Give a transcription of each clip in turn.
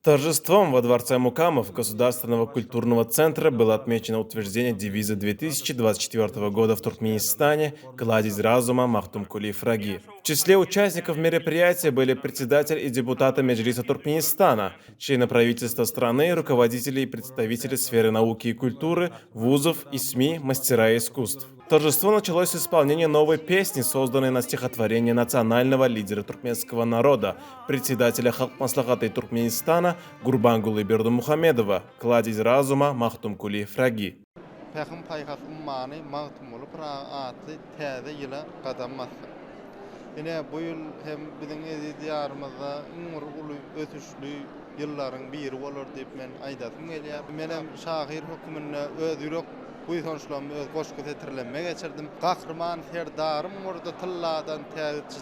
Торжеством во Дворце Мукамов Государственного культурного центра было отмечено утверждение девиза 2024 года в Туркменистане «Кладезь разума Махтумкули Фраги». В числе участников мероприятия были председатель и депутаты Меджлиса Туркменистана, члены правительства страны, руководители и представители сферы науки и культуры, вузов и СМИ, мастера искусств. Торжество началось с исполнения новой песни, созданной на стихотворение национального лидера туркменского народа, председателя Халк-Маслахата Туркменистана Гурбангулы Бердымухамедова «Кладезь разума Махтумкули Фраги». Pəxin payxası mani mağtum olup raatı təze yıla qadam bastı. Yine bu yıl hem bizim diyarımızda umur ulu ötüşlü yılların biri olur deyip men aydasım geliyor. Menem şahir hükümünü öz yürek bu sonuçlarımı öz koşku tetirlenme geçirdim. Kahraman serdarım orada tılladan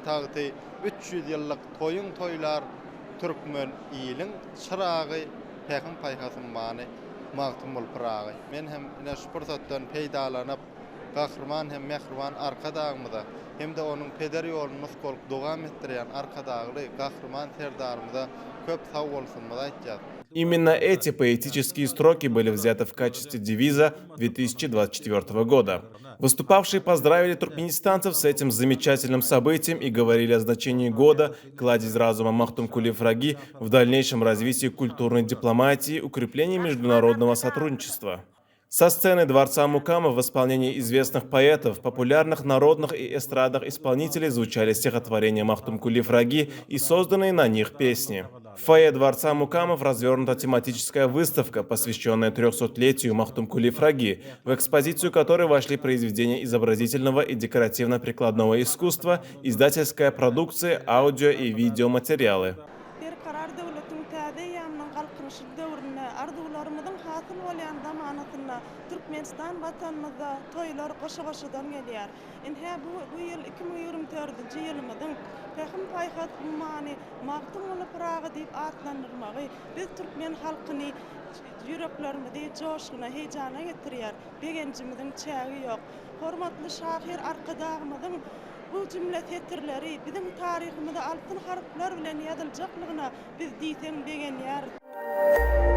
tağıtı 300 yıllık toyun toylar Türkmen iyilin çırağı Pəxin payxası mani mağtum olup rağı. Men hem ine şu fırsattan peydalanıp kahraman hem mehriban arkadağımıza hem de onun peder yolunu skol devam ettiren arkadağlı kahraman serdarımıza köp sağ olsunmuza aytacağız. Именно эти поэтические строки были взяты в качестве девиза 2024 года. Выступавшие поздравили туркменистанцев с этим замечательным событием и говорили о значении года «Кладезь разума Махтумкули Фраги» в дальнейшем развитии культурной дипломатии, укреплении международного сотрудничества. Со сцены Дворца Мукамов в исполнении известных поэтов, популярных народных и эстрадных исполнителей звучали стихотворения Махтумкули Фраги и созданные на них песни. В фойе Дворца Мукамов развернута тематическая выставка, посвященная 300-летию Махтумкули Фраги, в экспозицию которой вошли произведения изобразительного и декоративно-прикладного искусства, издательская продукция, аудио и видеоматериалы. Türkmenistan vatanımızda toylar koşa-koşadan gelýär. Inhe bu yıl 2024-nji ýylymyzyň Pəxin payxasy many magtum olup ragy diýip atlandyrmagy biz türkmen halkyny ýüreklerimizde joşgyna, hejana getirýär. Begenjimiziň çägi ýok. Hormatly şahir arkadagymyzyň bu cümle tetirleri bizim tarihimizde altyn harfler bilen ýazyljaklygyna biz diýsem begenýär.